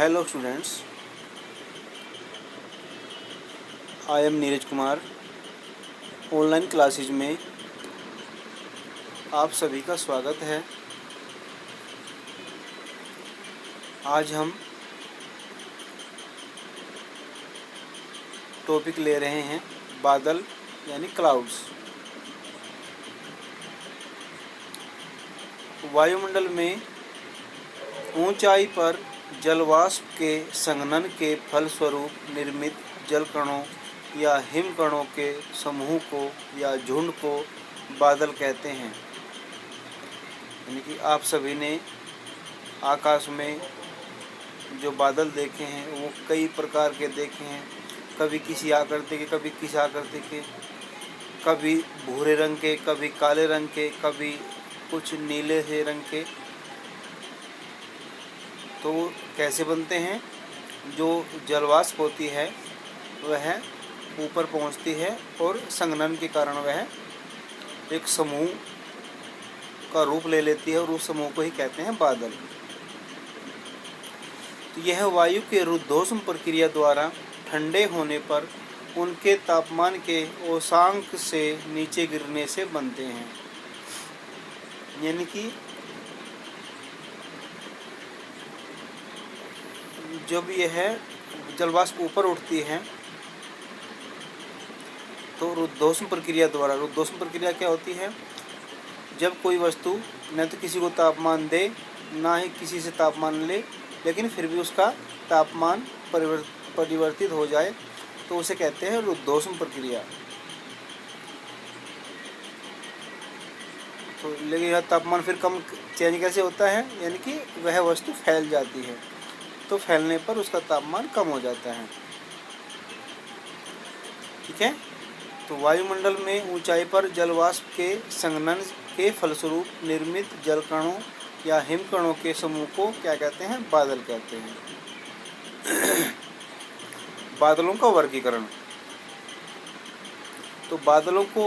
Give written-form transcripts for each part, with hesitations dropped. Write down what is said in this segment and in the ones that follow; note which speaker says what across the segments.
Speaker 1: Hello students, I am Neeraj Kumar. Online classes में आप सभी का स्वागत है। आज हम टॉपिक ले रहे हैं बादल यानी क्लाउड्स। वायुमंडल में ऊंचाई पर जलवाष्प के संघनन के फलस्वरूप निर्मित जल कणों या हिम कणों के समूह को या झुंड को बादल कहते हैं। यानी कि आप सभी ने आकाश में जो बादल देखे हैं वो कई प्रकार के देखे हैं। कभी किसी आकृति के, कभी किसी आकृति के, कभी भूरे रंग के, कभी काले रंग के, कभी कुछ नीले से रंग के। तो कैसे बनते हैं? जो जलवाष्प होती है वह ऊपर पहुंचती है और संघनन के कारण वह एक समूह का रूप ले लेती है और उस समूह को ही कहते हैं बादल। तो यह वायु के रुद्धोष्म प्रक्रिया द्वारा ठंडे होने पर उनके तापमान के औशांक से नीचे गिरने से बनते हैं। यानी कि जब यह जलवाष्प ऊपर उठती है तो रुद्धोष्म प्रक्रिया द्वारा, रुद्धोष्म प्रक्रिया क्या होती है? जब कोई वस्तु न तो किसी को तापमान दे ना ही किसी से तापमान ले, लेकिन फिर भी उसका तापमान परिवर्तित हो जाए तो उसे कहते हैं रुद्धोष्म प्रक्रिया। तो लेकिन यह तापमान फिर कम चेंज कैसे होता है? यानी कि वह वस्तु फैल जाती है, तो फैलने पर उसका तापमान कम हो जाता है। ठीक है। तो वायुमंडल में ऊंचाई पर जलवाष्प के संघनन के फलस्वरूप निर्मित जल कणों या हिम कणों के समूह को क्या कहते हैं? बादल कहते हैं। बादलों का वर्गीकरण। तो बादलों को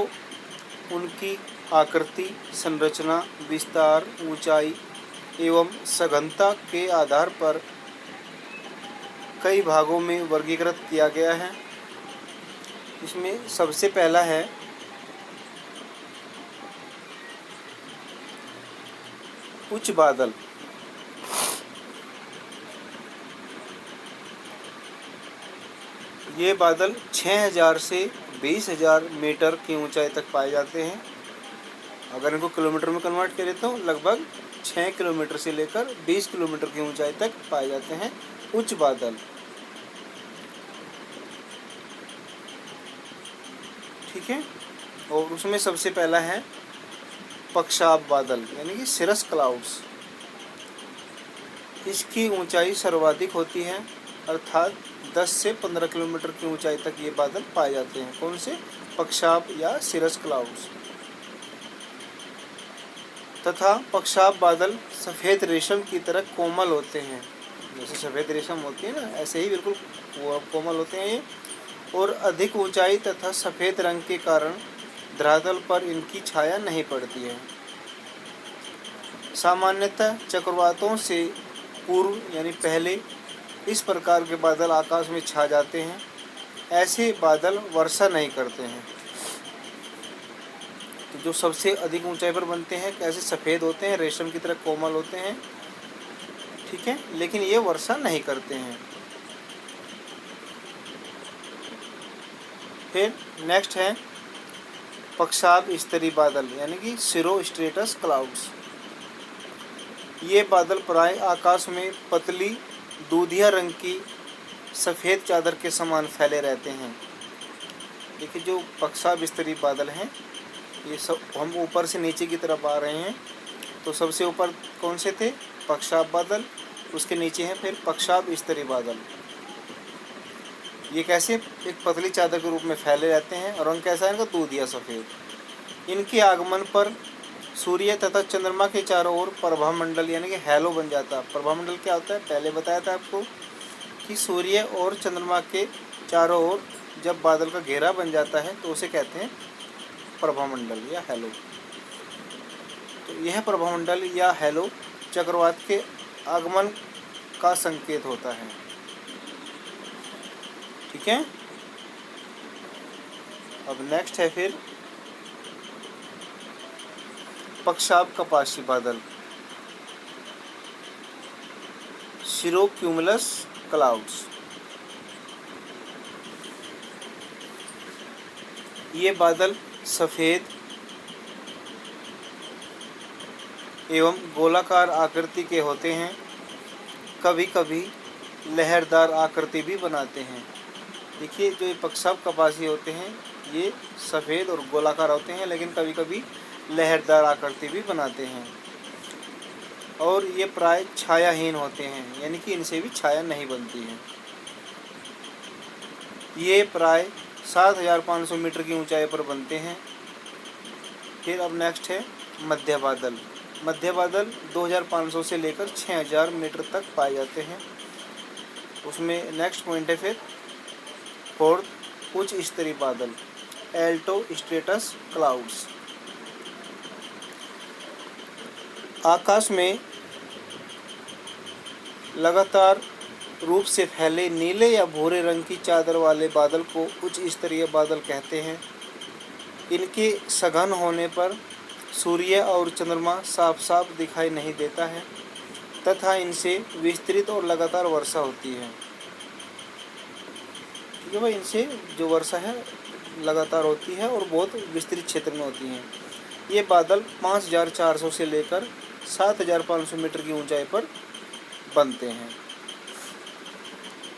Speaker 1: उनकी आकृति, संरचना, विस्तार, ऊंचाई एवं सघनता के आधार पर कई भागों में वर्गीकृत किया गया है। इसमें सबसे पहला है उच्च बादल। ये बादल 6000 से 20,000 मीटर की ऊंचाई तक पाए जाते हैं। अगर इनको किलोमीटर में कन्वर्ट करें तो लगभग 6 किलोमीटर से लेकर 20 किलोमीटर की ऊंचाई तक पाए जाते हैं उच्च बादल। ठीक है। और उसमें सबसे पहला है पक्षाप बादल यानी कि सिरस क्लाउड्स। इसकी ऊंचाई सर्वाधिक होती है, अर्थात 10 से 15 किलोमीटर की ऊंचाई तक ये बादल पाए जाते हैं। कौन से? पक्षाप या सिरस क्लाउड्स। तथा पक्षाप बादल सफ़ेद रेशम की तरह कोमल होते हैं। जैसे सफ़ेद रेशम होती है ना, ऐसे ही बिल्कुल वो कोमल होते हैं ये। और अधिक ऊंचाई तथा सफ़ेद रंग के कारण धरातल पर इनकी छाया नहीं पड़ती है। सामान्यतः चक्रवातों से पूर्व यानी पहले इस प्रकार के बादल आकाश में छा जाते हैं। ऐसे बादल वर्षा नहीं करते हैं। तो जो सबसे अधिक ऊंचाई पर बनते हैं कैसे सफ़ेद होते हैं, रेशम की तरह कोमल होते हैं। ठीक है। लेकिन ये वर्षा नहीं करते हैं। फिर नेक्स्ट है पक्षाप स्तरीय बादल यानी कि सिरोस्ट्रेटस क्लाउड्स। ये बादल प्राय आकाश में पतली दूधिया रंग की सफ़ेद चादर के समान फैले रहते हैं। देखिए जो पक्षाप स्तरीय बादल हैं ये सब हम ऊपर से नीचे की तरफ आ रहे हैं। तो सबसे ऊपर कौन से थे? पक्षाप बादल। उसके नीचे हैं फिर पक्षाप स्तरीय बादल। ये कैसे एक पतली चादर के रूप में फैले रहते हैं और रंग कैसा है इनका? दूधिया सफ़ेद। इनके आगमन पर सूर्य तथा चंद्रमा के चारों ओर प्रभामंडल यानी कि हैलो बन जाता है। प्रभामंडल क्या होता है? पहले बताया था आपको कि सूर्य और चंद्रमा के चारों ओर जब बादल का घेरा बन जाता है तो उसे कहते हैं प्रभामंडल या हैलो। तो यह प्रभामंडल या हैलो चक्रवात के आगमन का संकेत होता है। ठीक है। अब नेक्स्ट है फिर पक्षाब कपासी बादल, सिरोक्यूमुलस क्लाउड्स। ये बादल सफ़ेद एवं गोलाकार आकृति के होते हैं, कभी कभी लहरदार आकृति भी बनाते हैं। देखिए जो ये पक्षाब कपासी होते हैं ये सफ़ेद और गोलाकार होते हैं, लेकिन कभी कभी लहरदार आकृति भी बनाते हैं, और ये प्राय छायाहीन होते हैं, यानी कि इनसे भी छाया नहीं बनती है। ये प्राय 7500 मीटर की ऊंचाई पर बनते हैं। फिर अब नेक्स्ट है मध्य बादल। मध्य बादल 2500 से लेकर 6000 मीटर तक पाए जाते हैं। उसमें नेक्स्ट पॉइंट है फिर फोर्थ उच्च स्तरीय बादल, एल्टो स्ट्रेटस क्लाउड्स। आकाश में लगातार रूप से फैले नीले या भूरे रंग की चादर वाले बादल को उच्च स्तरीय बादल कहते हैं। इनके सघन होने पर सूर्य और चंद्रमा साफ साफ दिखाई नहीं देता है तथा इनसे विस्तृत और लगातार वर्षा होती है। ठीक है भाई, इनसे जो वर्षा है लगातार होती है और बहुत विस्तृत क्षेत्र में होती है। ये बादल 5400 से लेकर 7500 मीटर की ऊंचाई पर बनते हैं।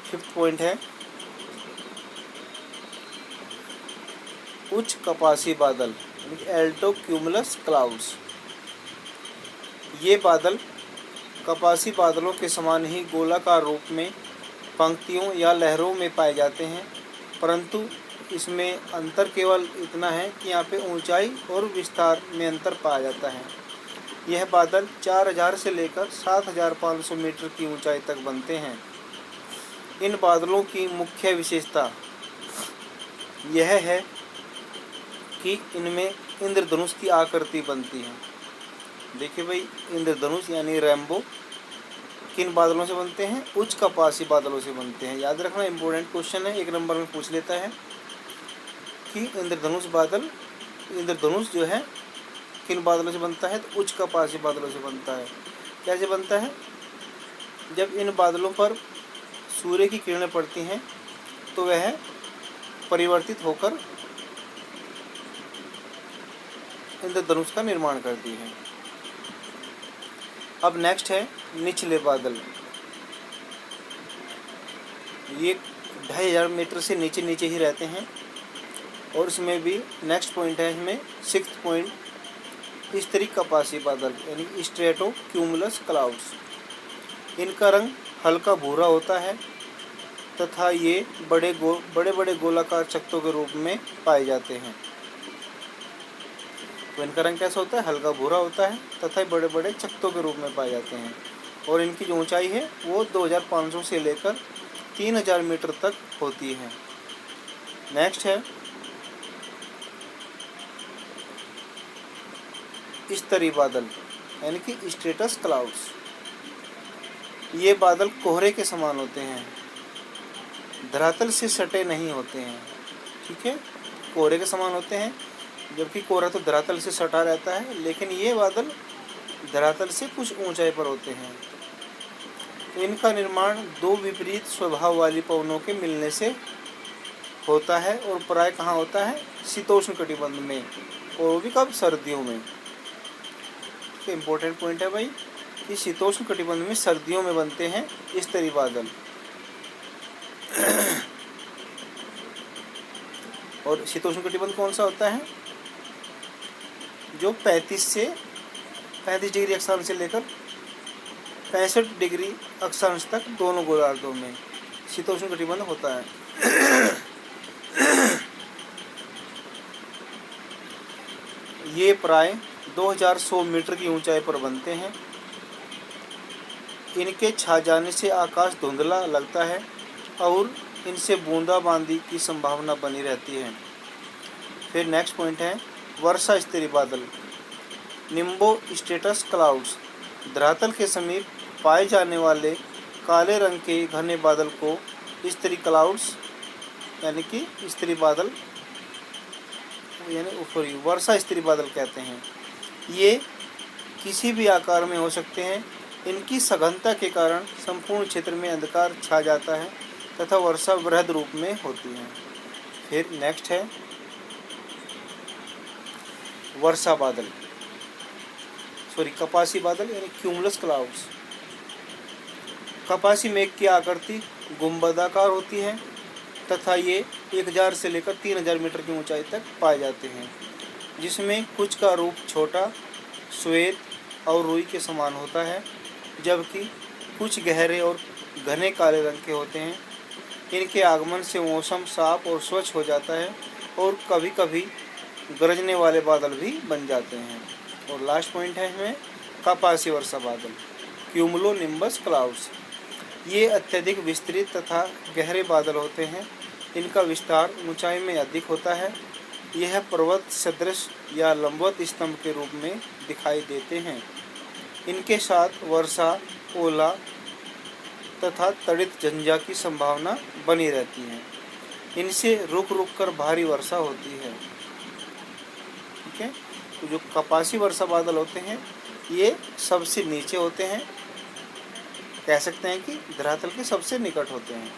Speaker 1: फिफ्थ पॉइंट है उच्च कपासी बादल, एल्टो क्यूमुलस क्लाउड्स। ये बादल कपासी बादलों के समान ही गोलाकार रूप में पंक्तियों या लहरों में पाए जाते हैं, परंतु इसमें अंतर केवल इतना है कि यहाँ पे ऊंचाई और विस्तार में अंतर पाया जाता है। यह बादल 4000 से लेकर 7500 मीटर की ऊंचाई तक बनते हैं। इन बादलों की मुख्य विशेषता यह है कि इनमें इंद्रधनुष की आकृति बनती है। देखिए भाई, इंद्रधनुष यानी रेनबो किन बादलों से बनते हैं? उच्च कपासी बादलों से बनते हैं। याद रखना, इम्पोर्टेंट क्वेश्चन है, 1 नंबर में पूछ लेता है कि इंद्रधनुष जो है किन बादलों से बनता है? तो उच्च कपासी बादलों से बनता है। कैसे बनता है? जब इन बादलों पर सूर्य की किरणें पड़ती हैं तो वह परिवर्तित होकर इंद्रधनुष का निर्माण करती है। अब नेक्स्ट है निचले बादल। ये 2500 मीटर से नीचे नीचे ही रहते हैं, और इसमें भी नेक्स्ट पॉइंट है, इसमें 6th पॉइंट स्तरीय कपासी बादल यानी स्ट्रेटो क्यूमुलस क्लाउड्स। इनका रंग हल्का भूरा होता है तथा ये बड़े बड़े गोलाकार चक्तों के रूप में पाए जाते हैं। तो इनका रंग कैसा होता है? हल्का भूरा होता है तथा बड़े बड़े चक्तों के रूप में पाए जाते हैं, और इनकी जो ऊंचाई है वो 2500 से लेकर 3000 मीटर तक होती है। नेक्स्ट है स्तरीय बादल यानी कि स्ट्रेटस क्लाउड्स। ये बादल कोहरे के समान होते हैं, धरातल से सटे नहीं होते हैं। ठीक है, कोहरे के समान होते हैं, जबकि कोहरा तो धरातल से सटा रहता है, लेकिन ये बादल धरातल से कुछ ऊंचाई पर होते हैं। तो इनका निर्माण 2 विपरीत स्वभाव वाली पवनों के मिलने से होता है, और प्राय कहाँ होता है? शीतोष्ण कटिबंध में, और वो भी कब? सर्दियों में। इम्पोर्टेंट पॉइंट है भाई कि शीतोष्ण कटिबंध में सर्दियों में बनते हैं स्तरीय बादल। और शीतोष्ण कटिबंध कौन सा होता है? जो 35 डिग्री अक्षांश से लेकर 65 डिग्री अक्षांश तक दोनों गोलार्धों में शीतोष्ण कटिबंध होता है। ये प्राय 2100 मीटर की ऊंचाई पर बनते हैं। इनके छा जाने से आकाश धुंधला लगता है और इनसे बूंदाबांदी की संभावना बनी रहती है। फिर नेक्स्ट पॉइंट है वर्षा स्तरीय बादल, निम्बो स्ट्रेटस क्लाउड्स। धरातल के समीप पाए जाने वाले काले रंग के घने बादल को स्तरी क्लाउड्स यानी कि स्तरी बादल यानी सॉरी वर्षा स्तरी बादल कहते हैं। ये किसी भी आकार में हो सकते हैं। इनकी सघनता के कारण संपूर्ण क्षेत्र में अंधकार छा जाता है तथा वर्षा वृहद रूप में होती है। फिर नेक्स्ट है वर्षा बादल सॉरी कपासी बादल यानी क्यूमुलस क्लाउड्स। कपासी मेघ की आकृति गुंबदाकार होती है तथा ये 1000 से लेकर 3000 मीटर की ऊंचाई तक पाए जाते हैं, जिसमें कुछ का रूप छोटा, श्वेत और रुई के समान होता है, जबकि कुछ गहरे और घने काले रंग के होते हैं। इनके आगमन से मौसम साफ और स्वच्छ हो जाता है और कभी कभी गरजने वाले बादल भी बन जाते हैं। और लास्ट पॉइंट है हमें कपासी वर्षा बादल क्यूमुलोनिम्बस क्लाउड्स। ये अत्यधिक विस्तृत तथा गहरे बादल होते हैं। इनका विस्तार ऊंचाई में अधिक होता है। यह पर्वत सदृश या लंबवत स्तंभ के रूप में दिखाई देते हैं। इनके साथ वर्षा, ओला तथा तड़ित झंझा की संभावना बनी रहती है। इनसे रुक रुक कर भारी वर्षा होती है। ठीक है, तो जो कपासी वर्षा बादल होते हैं ये सबसे नीचे होते हैं, कह सकते हैं कि धरातल के सबसे निकट होते हैं।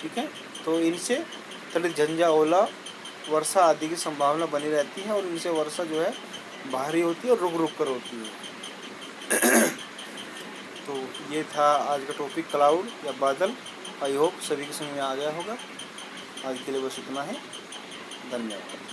Speaker 1: ठीक है, तो इनसे तड़ित झंझा, ओला, वर्षा आदि की संभावना बनी रहती है और इनसे वर्षा जो है भारी होती है और रुक रुक कर होती है। तो ये था आज का टॉपिक क्लाउड या बादल। आई होप सभी के समझ में आ गया होगा। आज के लिए बस इतना है। धन्यवाद।